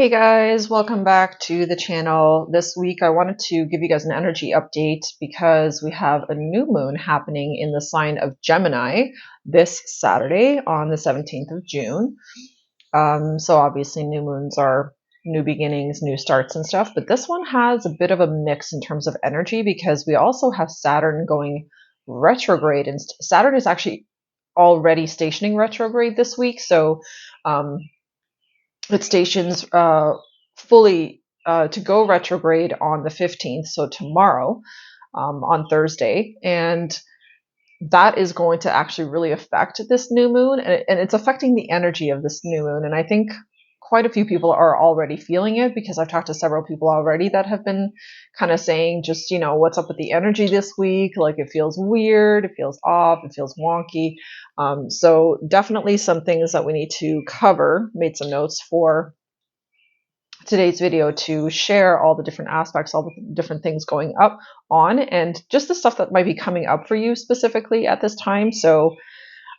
Hey guys, welcome back to the channel. This week I wanted to give you guys an energy update because we have a new moon happening in the sign of Gemini this Saturday on the 17th of June. So obviously new moons are new beginnings, new starts and stuff, but this one has a bit of a mix in terms of energy because we also have Saturn going retrograde, and Saturn is actually already stationing retrograde this week. So um, it stations fully to go retrograde on the 15th, so tomorrow, on Thursday. And that is going to actually really affect this new moon, and it's affecting the energy of this new moon. And I think quite a few people are already feeling it because I've talked to several people already that have been kind of saying, just, what's up with the energy this week? Like, it feels weird, it feels off, it feels wonky. So definitely some things that we need to cover. Made some notes for today's video to share all the different aspects, all the different things going up on, and just the stuff that might be coming up for you specifically at this time. So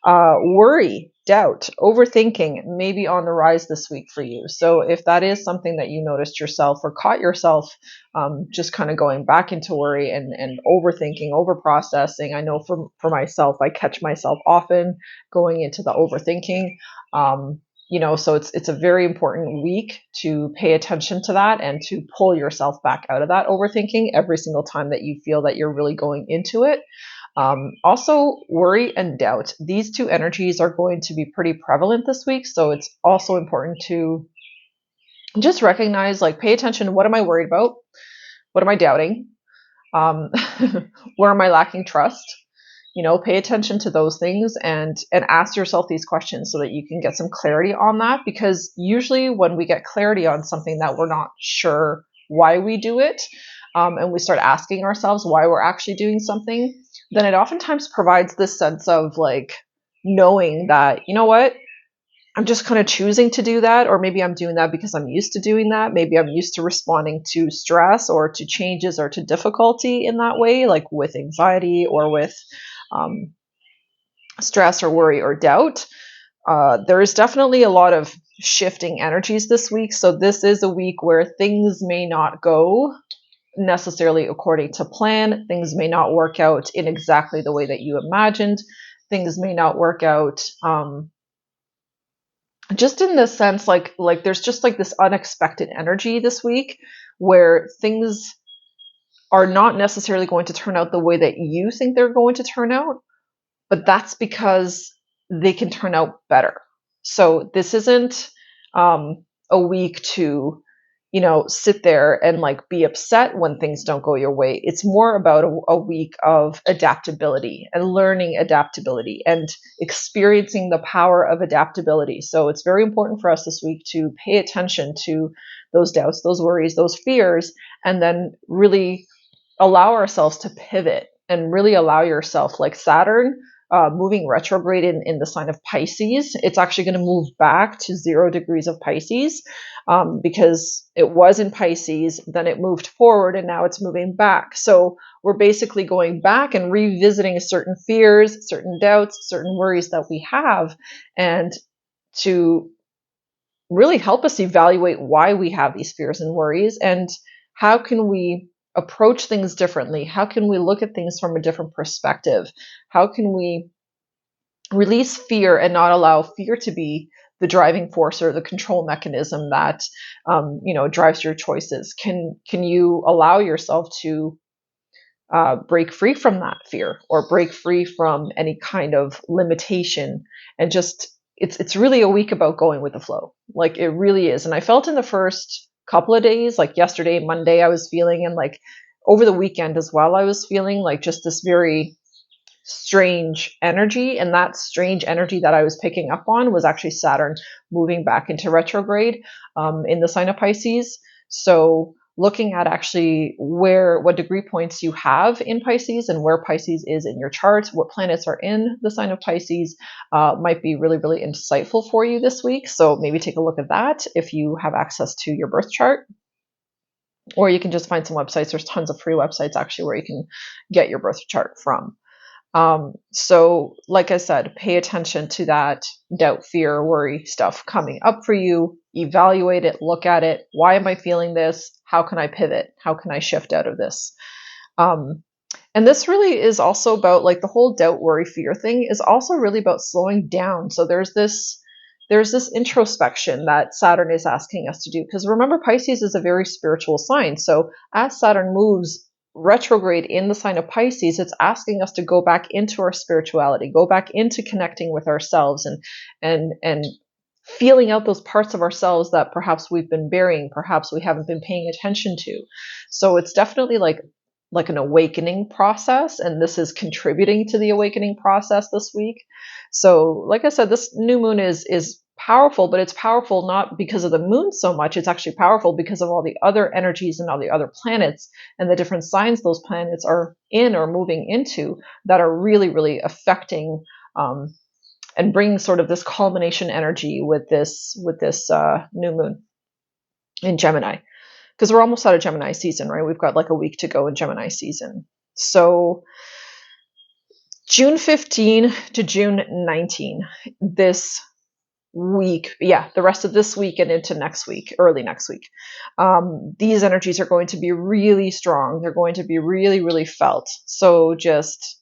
worry, doubt, overthinking may be on the rise this week for you. So if that is something that you noticed yourself or caught yourself just kind of going back into worry and overthinking, overprocessing, I know for myself, I catch myself often going into the overthinking. So it's a very important week to pay attention to that and to pull yourself back out of that overthinking every single time that you feel that you're really going into it. Also, worry and doubt. These two energies are going to be pretty prevalent this week. So it's also important to just recognize, like, pay attention. What am I worried about? What am I doubting? Where am I lacking trust? Pay attention to those things and ask yourself these questions so that you can get some clarity on that. Because usually when we get clarity on something that we're not sure why we do it, and we start asking ourselves why we're actually doing something, then it oftentimes provides this sense of, like, knowing that, you know what, I'm just kind of choosing to do that, or maybe I'm doing that because I'm used to doing that. Maybe I'm used to responding to stress or to changes or to difficulty in that way, like with anxiety or with stress or worry or doubt. There is definitely a lot of shifting energies this week. So this is a week where things may not go necessarily according to plan. Things may not work out in exactly the way that you imagined. Things may not work out just in the sense, like there's just like this unexpected energy this week where things are not necessarily going to turn out the way that you think they're going to turn out, but that's because they can turn out better. So this isn't a week to, sit there and, like, be upset when things don't go your way. It's more about a week of adaptability and learning adaptability and experiencing the power of adaptability. So it's very important for us this week to pay attention to those doubts, those worries, those fears, and then really allow ourselves to pivot and really allow yourself, like Saturn moving retrograde in the sign of Pisces. It's actually going to move back to 0 degrees of Pisces because it was in Pisces, then it moved forward, and now it's moving back. So we're basically going back and revisiting certain fears, certain doubts, certain worries that we have, and to really help us evaluate why we have these fears and worries, and how can we approach things differently? How can we look at things from a different perspective? How can we release fear and not allow fear to be the driving force or the control mechanism that drives your choices? Can you allow yourself to break free from that fear or break free from any kind of limitation, and just it's really a week about going with the flow. Like, it really is. And I felt in the first couple of days, like yesterday, Monday, I was feeling, and like over the weekend as well, I was feeling like just this very strange energy. And that strange energy that I was picking up on was actually Saturn moving back into retrograde in the sign of Pisces. So looking at actually what degree points you have in Pisces and where Pisces is in your charts, what planets are in the sign of Pisces, might be really, really insightful for you this week. So maybe take a look at that if you have access to your birth chart. Or you can just find some websites. There's tons of free websites actually where you can get your birth chart from. So like I said, pay attention to that doubt, fear, worry stuff coming up for you. evaluate it, look at it. Why am I feeling this? How can I pivot? How can I shift out of this? And this really is also about, like, the whole doubt, worry, fear thing is also really about slowing down. So there's this introspection that Saturn is asking us to do, because remember, Pisces is a very spiritual sign. So as Saturn moves retrograde in the sign of Pisces, it's asking us to go back into our spirituality, go back into connecting with ourselves, and feeling out those parts of ourselves that perhaps we've been burying, perhaps we haven't been paying attention to. So it's definitely like an awakening process, and this is contributing to the awakening process this week. So like I said, this new moon is powerful, but it's powerful not because of the moon so much. It's actually powerful because of all the other energies and all the other planets and the different signs those planets are in or moving into that are really, really affecting and bringing sort of this culmination energy with this new moon in Gemini, because we're almost out of Gemini season, right? We've got like a week to go in Gemini season. So June 15 to June 19, this week, the rest of this week and into next week, early next week, these energies are going to be really strong. They're going to be really, really felt. So just,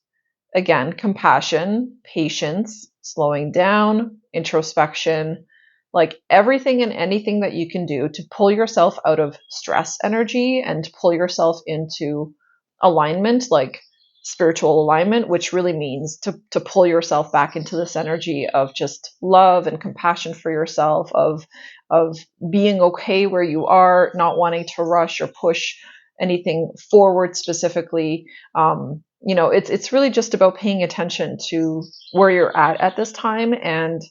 again, compassion, patience, slowing down, introspection, like everything and anything that you can do to pull yourself out of stress energy and to pull yourself into alignment, like spiritual alignment, which really means to pull yourself back into this energy of just love and compassion for yourself, of being okay where you are, not wanting to rush or push anything forward specifically. It's really just about paying attention to where you're at this time, and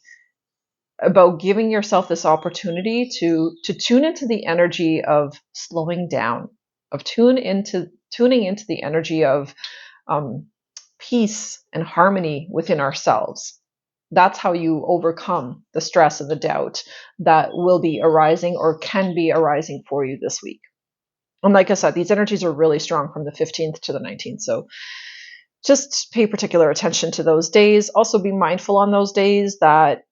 about giving yourself this opportunity to tune into the energy of slowing down, of tuning into the energy of peace and harmony within ourselves. That's how you overcome the stress and the doubt that will be arising or can be arising for you this week. And like I said, these energies are really strong from the 15th to the 19th. So just pay particular attention to those days. Also be mindful on those days that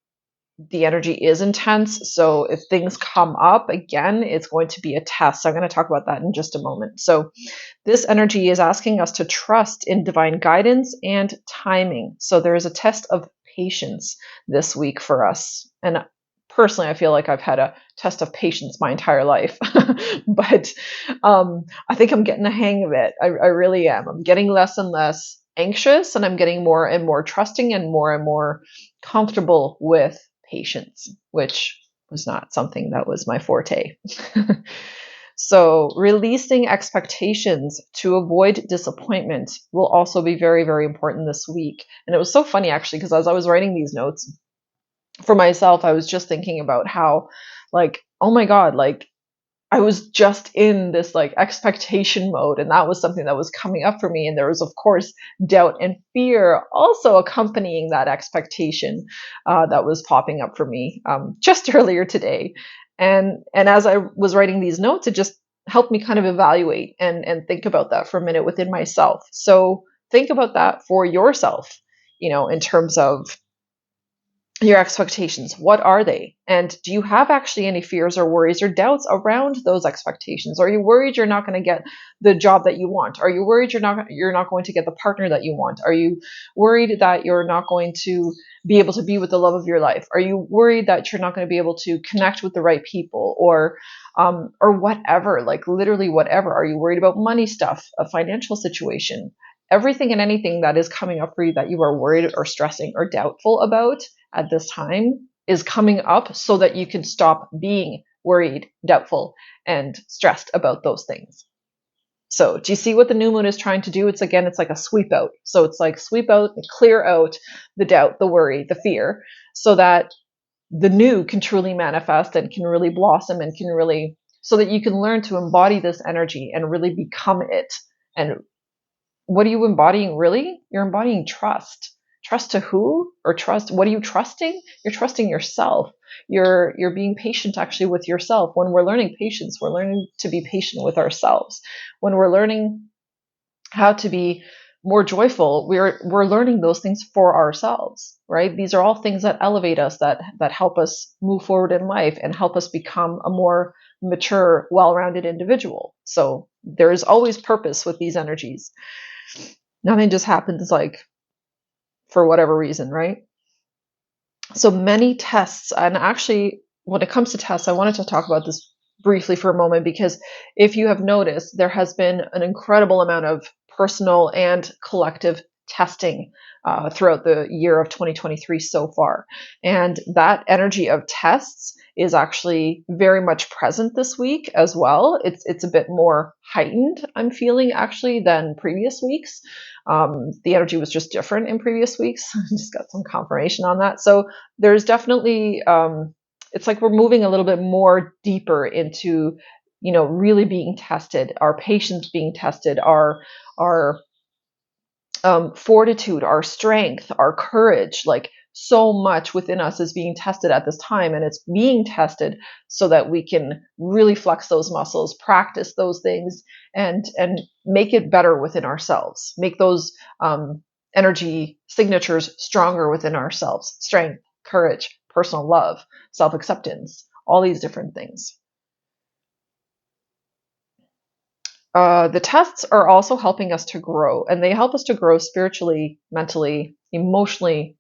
the energy is intense. So if things come up again, it's going to be a test. So I'm going to talk about that in just a moment. So this energy is asking us to trust in divine guidance and timing. So there is a test of patience this week for us. And personally, I feel like I've had a test of patience my entire life, but I think I'm getting the hang of it. I really am. I'm getting less and less anxious, and I'm getting more and more trusting and more comfortable with patience, which was not something that was my forte. So releasing expectations to avoid disappointment will also be very, very important this week. And it was so funny, actually, because as I was writing these notes for myself, I was just thinking about how, like, oh my God, like, I was just in this like expectation mode, and that was something that was coming up for me. And there was, of course, doubt and fear also accompanying that expectation that was popping up for me just earlier today. And as I was writing these notes, it just helped me kind of evaluate and think about that for a minute within myself. So think about that for yourself, in terms of your expectations. What are they? And do you have actually any fears or worries or doubts around those expectations? Are you worried you're not going to get the job that you want? Are you worried you're not going to get the partner that you want? Are you worried that you're not going to be able to be with the love of your life? Are you worried that you're not going to be able to connect with the right people, or whatever, like literally whatever? Are you worried about money stuff, a financial situation? Everything and anything that is coming up for you that you are worried or stressing or doubtful about at this time is coming up so that you can stop being worried, doubtful, and stressed about those things. So do you see what the new moon is trying to do? It's like a sweep out. So it's like sweep out and clear out the doubt, the worry, the fear, so that the new can truly manifest and can really blossom and can really, so that you can learn to embody this energy and really become it. And what are you embodying really? You're embodying trust. Trust to who? Or trust, what are you trusting? You're trusting yourself. You're being patient actually with yourself. When we're learning patience, we're learning to be patient with ourselves. When we're learning how to be more joyful, we're learning those things for ourselves, right? These are all things that elevate us, that help us move forward in life and help us become a more mature, well-rounded individual. So there is always purpose with these energies. Nothing just happens like for whatever reason, right? So many tests, and actually, when it comes to tests, I wanted to talk about this briefly for a moment, because if you have noticed, there has been an incredible amount of personal and collective testing throughout the year of 2023 so far. And that energy of tests is actually very much present this week as well. It's a bit more heightened, I'm feeling, actually, than previous weeks. The energy was just different in previous weeks. I just got some confirmation on that. So there's definitely, it's like we're moving a little bit more deeper into, really being tested, our patience being tested, our fortitude, our strength, our courage. Like, so much within us is being tested at this time, and it's being tested so that we can really flex those muscles, practice those things, and make it better within ourselves, make those energy signatures stronger within ourselves: strength, courage, personal love, self-acceptance, all these different things. The tests are also helping us to grow, and they help us to grow spiritually, mentally, emotionally,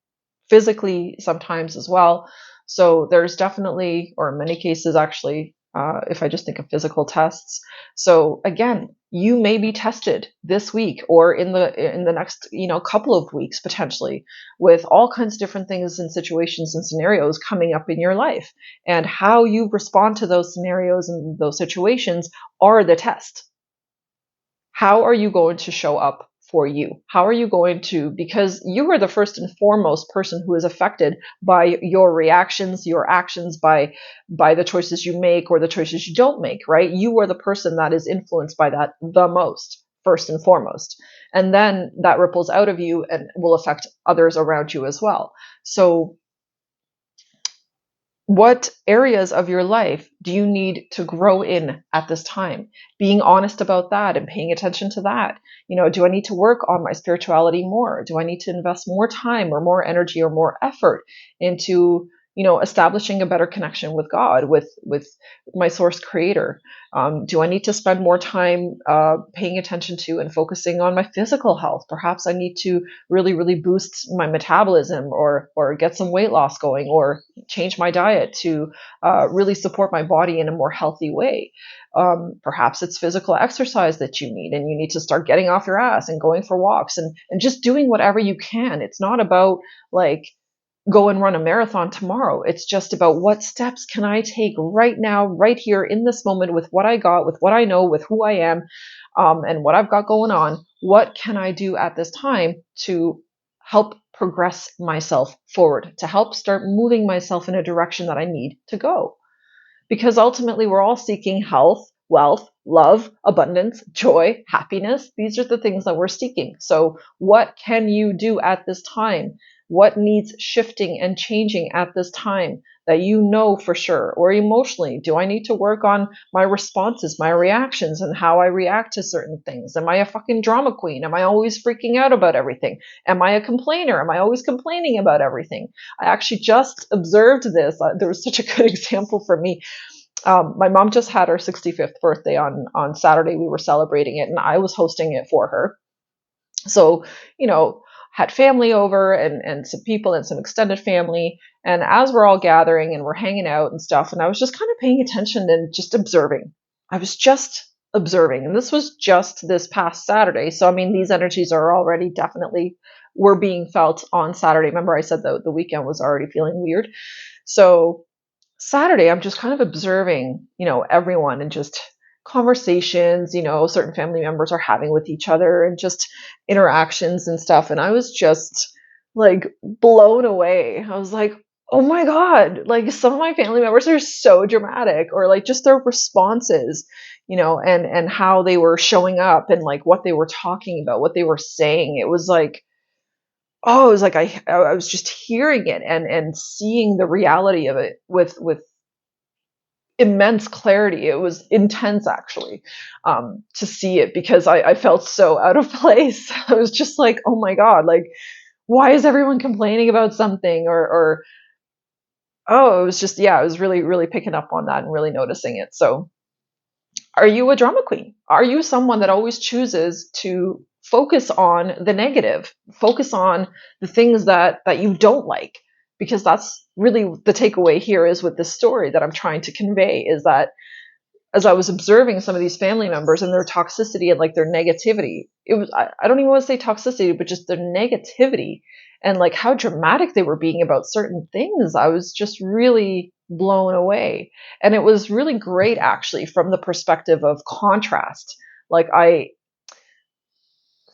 physically sometimes as well. So there's definitely, or in many cases actually, if I just think of physical tests. So again, you may be tested this week or in the next couple of weeks potentially, with all kinds of different things and situations and scenarios coming up in your life, and how you respond to those scenarios and those situations are the test. How are you going to show up for you? How are you going to, because you are the first and foremost person who is affected by your reactions, your actions, by the choices you make or the choices you don't make, right? You are the person that is influenced by that the most, first and foremost. And then that ripples out of you and will affect others around you as well. So what areas of your life do you need to grow in at this time? Being honest about that and paying attention to that. Do I need to work on my spirituality more? Do I need to invest more time or more energy or more effort into, establishing a better connection with God, with my source creator? Do I need to spend more time paying attention to and focusing on my physical health? Perhaps I need to really, really boost my metabolism, or get some weight loss going, or change my diet to really support my body in a more healthy way. Perhaps it's physical exercise that you need, and you need to start getting off your ass and going for walks, and just doing whatever you can. It's not about like, go and run a marathon tomorrow. It's just about, what steps can I take right now, right here in this moment, with what I got, with what I know, with who I am, and what I've got going on. What can I do at this time to help progress myself forward, to help start moving myself in a direction that I need to go? Because ultimately, we're all seeking health, wealth, love, abundance, joy, happiness. These are the things that we're seeking. So what can you do at this time? What needs shifting and changing at this time that you know for sure? Or emotionally, do I need to work on my responses, my reactions, and how I react to certain things? Am I a fucking drama queen? Am I always freaking out about everything? Am I a complainer? Am I always complaining about everything? I actually just observed this. There was such a good example for me. My mom just had her 65th birthday on Saturday. We were celebrating it, and I was hosting it for her. So, had family over, and some people and some extended family. And as we're all gathering and we're hanging out and stuff, and I was just kind of paying attention and just observing. I was just observing. And this was just this past Saturday. So, I mean, these energies are already definitely were being felt on Saturday. Remember, I said the weekend was already feeling weird. So Saturday, I'm just kind of observing, everyone, and just conversations, certain family members are having with each other, and just interactions and stuff. And I was just like blown away. I was like, oh my God, like, some of my family members are so dramatic, or like just their responses, and how they were showing up, and like what they were talking about, what they were saying. It was like, oh, it was like I was just hearing it and seeing the reality of it with immense clarity. It was intense, actually, to see it, because I felt so out of place. I was just like, oh my God, like, why is everyone complaining about something? Or oh, it was just, yeah, I was really, really picking up on that and really noticing it. So, are you a drama queen? Are you someone that always chooses to focus on the negative, focus on the things that you don't like? Because that's really the takeaway here is with this story that I'm trying to convey, is that as I was observing some of these family members and their toxicity and like their negativity, it was, I don't even want to say toxicity, but just their negativity and like how dramatic they were being about certain things. I was just really blown away. And it was really great, actually, from the perspective of contrast. Like,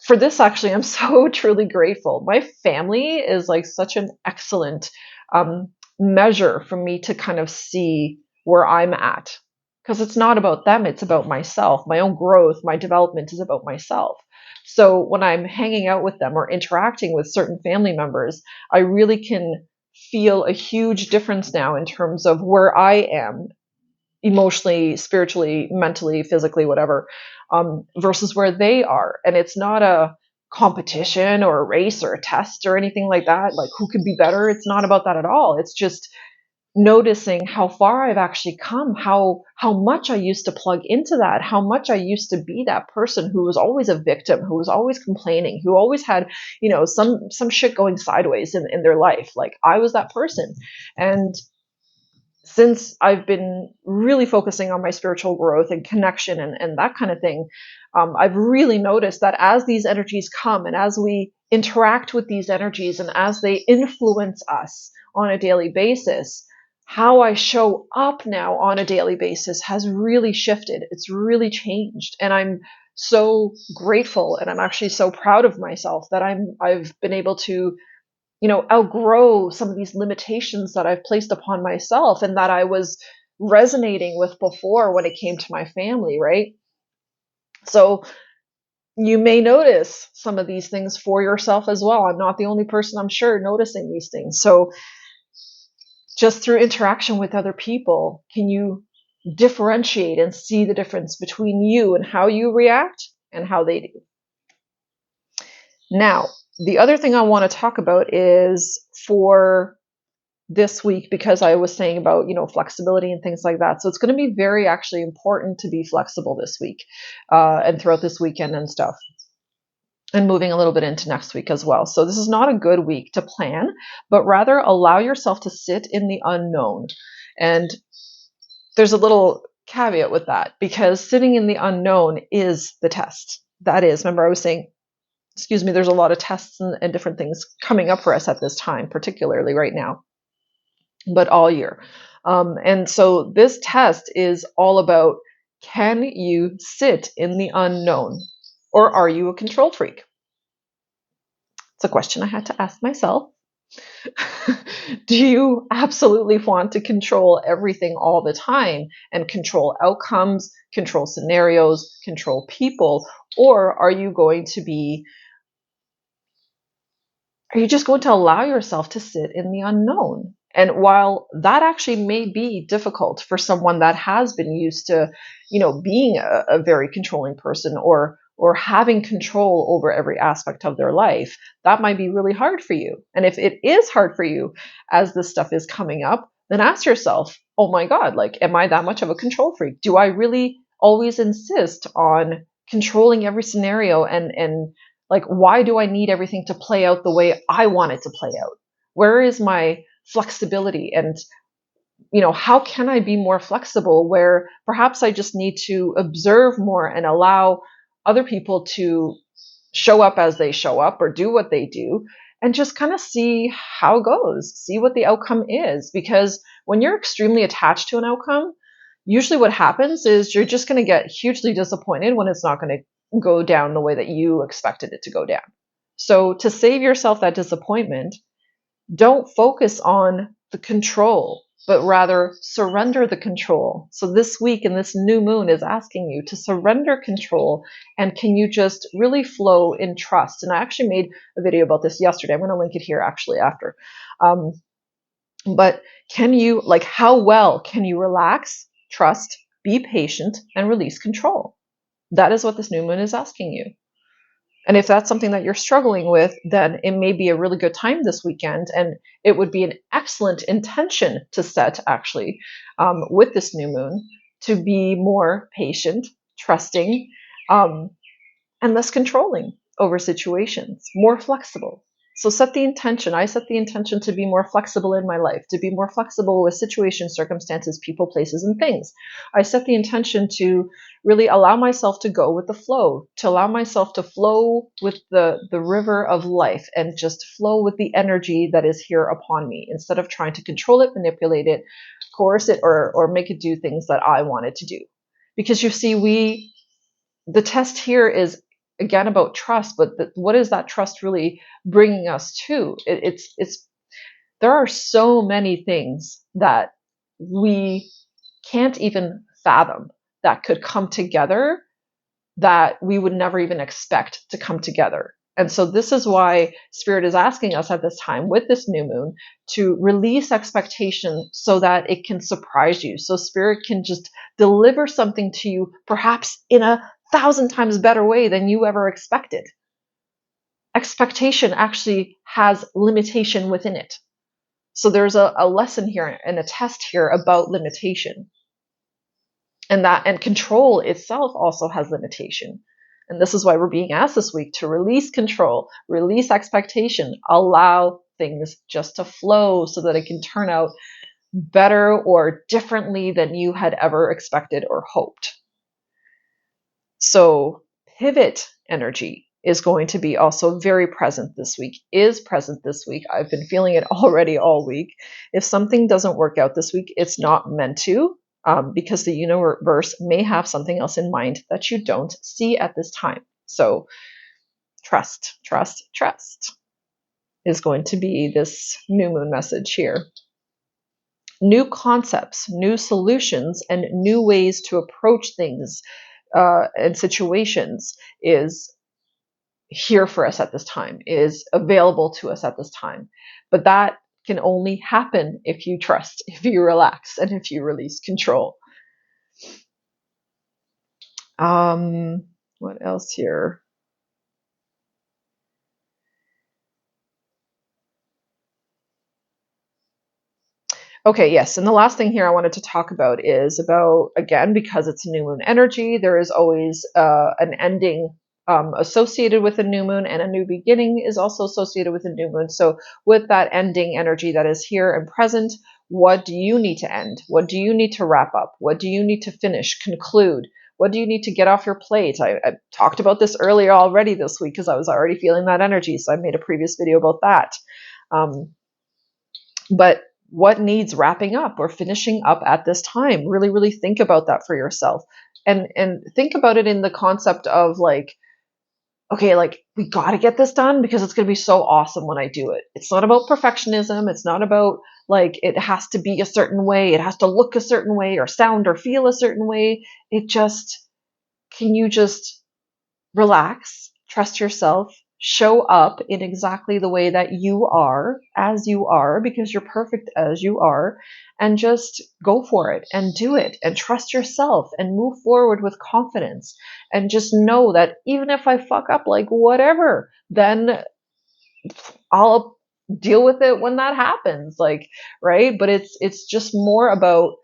for this, actually, I'm so truly grateful. My family is like such an excellent um, measure for me to kind of see where I'm at. Because it's not about them, it's about myself. My own growth, my development is about myself. So when I'm hanging out with them or interacting with certain family members, I really can feel a huge difference now in terms of where I am emotionally, spiritually, mentally, physically, whatever, versus where they are. And it's not a competition or a race or a test or anything like that, like who can be better. It's not about that at all. It's just noticing how far I've actually come, how much I used to plug into that, how much I used to be that person who was always a victim, who was always complaining, who always had, some shit going sideways in their life. Like, I was that person. And since I've been really focusing on my spiritual growth and connection and that kind of thing, I've really noticed that as these energies come and as we interact with these energies and as they influence us on a daily basis, how I show up now on a daily basis has really shifted. It's really changed. And I'm so grateful, and I'm actually so proud of myself that I've been able to outgrow some of these limitations that I've placed upon myself and that I was resonating with before when it came to my family, right? So you may notice some of these things for yourself as well. I'm not the only person, I'm sure, noticing these things. So just through interaction with other people, can you differentiate and see the difference between you and how you react and how they do? Now, the other thing I want to talk about is for this week, because I was saying about, flexibility and things like that. So it's going to be very actually important to be flexible this week and throughout this weekend and stuff. And moving a little bit into next week as well. So this is not a good week to plan, but rather allow yourself to sit in the unknown. And there's a little caveat with that, because sitting in the unknown is the test. That is, remember I was saying, there's a lot of tests and different things coming up for us at this time, particularly right now, but all year. And so this test is all about, can you sit in the unknown, or are you a control freak? It's a question I had to ask myself. Do you absolutely want to control everything all the time and control outcomes, control scenarios, control people? Or are you just going to allow yourself to sit in the unknown? And while that actually may be difficult for someone that has been used to, being a very controlling person or having control over every aspect of their life, that might be really hard for you. And if it is hard for you as this stuff is coming up, then ask yourself, oh my God, like, am I that much of a control freak? Do I really always insist on controlling every scenario and like, why do I need everything to play out the way I want it to play out? Where is my flexibility? And, how can I be more flexible where perhaps I just need to observe more and allow other people to show up as they show up or do what they do and just kind of see how it goes, see what the outcome is. Because when you're extremely attached to an outcome, usually what happens is you're just going to get hugely disappointed when it's not going to go down the way that you expected it to go down. So to save yourself that disappointment, don't focus on the control, but rather surrender the control. So this week and this new moon is asking you to surrender control, and can you just really flow in trust? And I actually made a video about this yesterday. I'm going to link it here actually after. But can you, like, how well can you relax, trust, be patient, and release control. That is what this new moon is asking you. And if that's something that you're struggling with, then it may be a really good time this weekend. And it would be an excellent intention to set, actually, with this new moon, to be more patient, trusting, and less controlling over situations, more flexible. So set the intention. I set the intention to be more flexible in my life, to be more flexible with situations, circumstances, people, places, and things. I set the intention to really allow myself to go with the flow, to allow myself to flow with the river of life and just flow with the energy that is here upon me, instead of trying to control it, manipulate it, coerce it, or make it do things that I want it to do. Because you see, the test here is again about trust, but what is that trust really bringing us to? It's there are so many things that we can't even fathom that could come together, that we would never even expect to come together. And so this is why Spirit is asking us at this time with this new moon to release expectation so that it can surprise you. So Spirit can just deliver something to you, perhaps in 1,000 times better way than you ever expected. Expectation actually has limitation within it. So there's a lesson here and a test here about limitation. And control itself also has limitation. And this is why we're being asked this week to release control, release expectation, allow things just to flow so that it can turn out better or differently than you had ever expected or hoped. So pivot energy is going to be also very present this week, is present this week. I've been feeling it already all week. If something doesn't work out this week, it's not meant to. Because the universe may have something else in mind that you don't see at this time. So trust, trust, trust is going to be this new moon message here. New concepts, new solutions, and new ways to approach things and situations is here for us at this time, is available to us at this time. But that can only happen if you trust, if you relax, and if you release control. What else here? Okay, yes. And the last thing here I wanted to talk about is about, again, because it's new moon energy, there is always an ending associated with a new moon, and a new beginning is also associated with a new moon. So with that ending energy that is here and present, what do you need to end? What do you need to wrap up? What do you need to finish, conclude? What do you need to get off your plate? I talked about this earlier already this week because I was already feeling that energy. So I made a previous video about that. But what needs wrapping up or finishing up at this time? Really, really think about that for yourself. And think about it in the concept of like, okay, like we got to get this done because it's going to be so awesome when I do it. It's not about perfectionism. It's not about like it has to be a certain way. It has to look a certain way or sound or feel a certain way. It just, can you just relax, trust yourself, show up in exactly the way that you are, as you are, because you're perfect as you are, and just go for it and do it and trust yourself and move forward with confidence. And just know that even if I fuck up, like whatever, then I'll deal with it when that happens, like, right? But it's just more about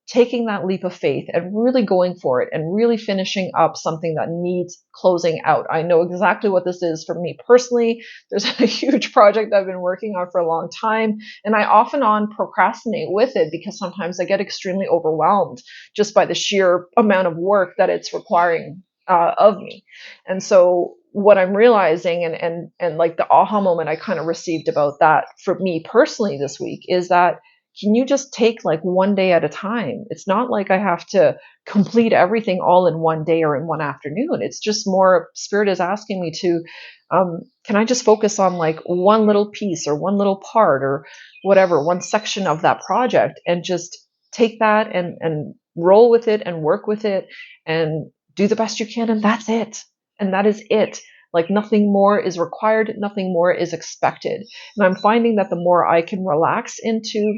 taking that leap of faith and really going for it and really finishing up something that needs closing out. I know exactly what this is for me personally. There's a huge project I've been working on for a long time, and I often procrastinate with it because sometimes I get extremely overwhelmed just by the sheer amount of work that it's requiring of me. And so what I'm realizing and like the aha moment I kind of received about that for me personally this week is that, can you just take like one day at a time? It's not like I have to complete everything all in one day or in one afternoon. It's just more Spirit is asking me to, can I just focus on like one little piece or one little part or whatever, one section of that project, and just take that and roll with it and work with it and do the best you can. And that's it. And that is it. Like nothing more is required. Nothing more is expected. And I'm finding that the more I can relax into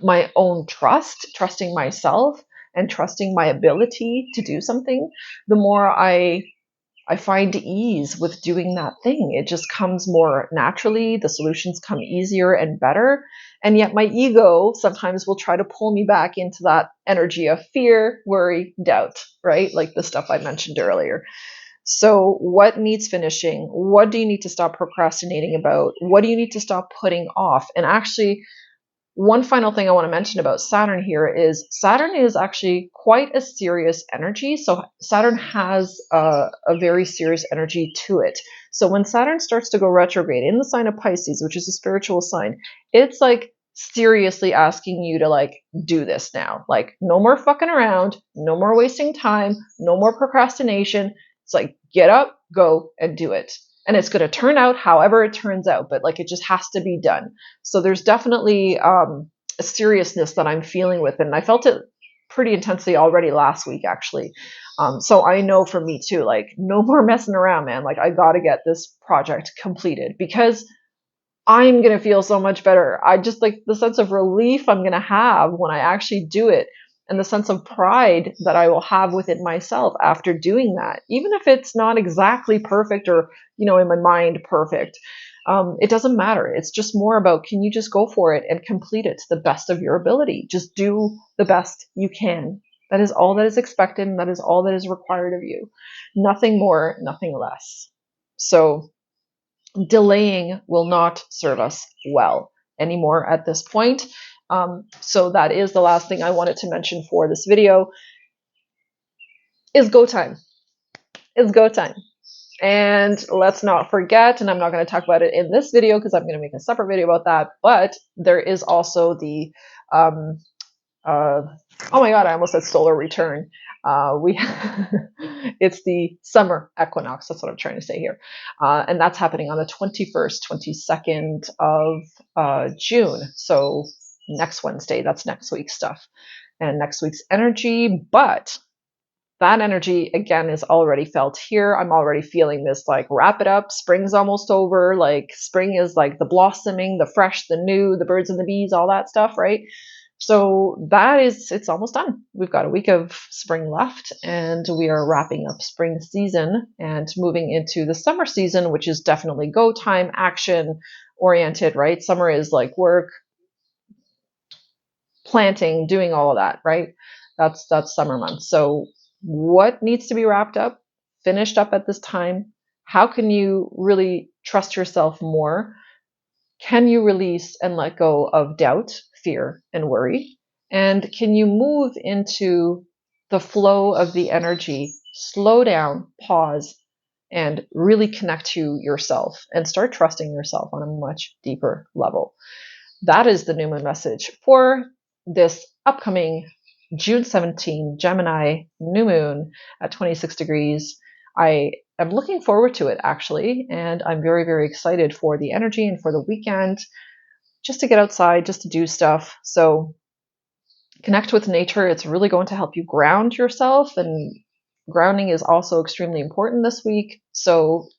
my own trusting myself and trusting my ability to do something, the more I find ease with doing that thing. It just comes more naturally. The solutions come easier and better. And yet my ego sometimes will try to pull me back into that energy of fear, worry, doubt, right? Like the stuff I mentioned earlier. So what needs finishing? What do you need to stop procrastinating about? What do you need to stop putting off? And actually, one final thing I want to mention about Saturn here is Saturn is actually quite a serious energy. So Saturn has a very serious energy to it. So when Saturn starts to go retrograde in the sign of Pisces, which is a spiritual sign, it's like seriously asking you to like do this now. Like no more fucking around, no more wasting time, no more procrastination. It's like get up, go and do it. And it's going to turn out however it turns out, but like it just has to be done. So there's definitely a seriousness that I'm feeling with it. And I felt it pretty intensely already last week, actually. So I know for me too, like no more messing around, man. Like I got to get this project completed because I'm going to feel so much better. I just like the sense of relief I'm going to have when I actually do it, and the sense of pride that I will have within myself after doing that, even if it's not exactly perfect or, you know, in my mind perfect. It doesn't matter. It's just more about, can you just go for it and complete it to the best of your ability? Just do the best you can. That is all that is expected, and that is all that is required of you. Nothing more, nothing less. So delaying will not serve us well anymore at this point. So that is the last thing I wanted to mention for this video is go time. It's go time. And let's not forget, and I'm not going to talk about it in this video because I'm going to make a separate video about that, but there is also the, oh my God, I almost said solar return. It's the summer equinox. That's what I'm trying to say here. And that's happening on the 21st, 22nd of June. So next Wednesday, that's next week's stuff and next week's energy. But that energy, again, is already felt here. I'm already feeling this, like, wrap it up. Spring's almost over. Like, spring is like the blossoming, the fresh, the new, the birds and the bees, all that stuff, right? So that is, it's almost done. We've got a week of spring left, and we are wrapping up spring season and moving into the summer season, which is definitely go time, action oriented, right? Summer is like work, planting, doing all of that, right? That's summer months. So what needs to be wrapped up, finished up at this time? How can you really trust yourself more? Can you release and let go of doubt, fear, and worry? And can you move into the flow of the energy, slow down, pause, and really connect to yourself and start trusting yourself on a much deeper level? That is the new moon message for this upcoming June 17 Gemini new moon at 26 degrees. I am looking forward to it, actually, and I'm very, very excited for the energy and for the weekend, just to get outside, just to do stuff. So connect with nature. It's really going to help you ground yourself, and grounding is also extremely important this week. So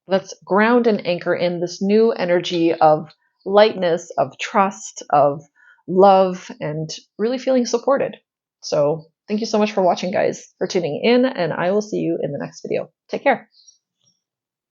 let's ground and anchor in this new energy of lightness, of trust, of love, and really feeling supported. So thank you so much for watching, guys, for tuning in, and I will see you in the next video. Take care.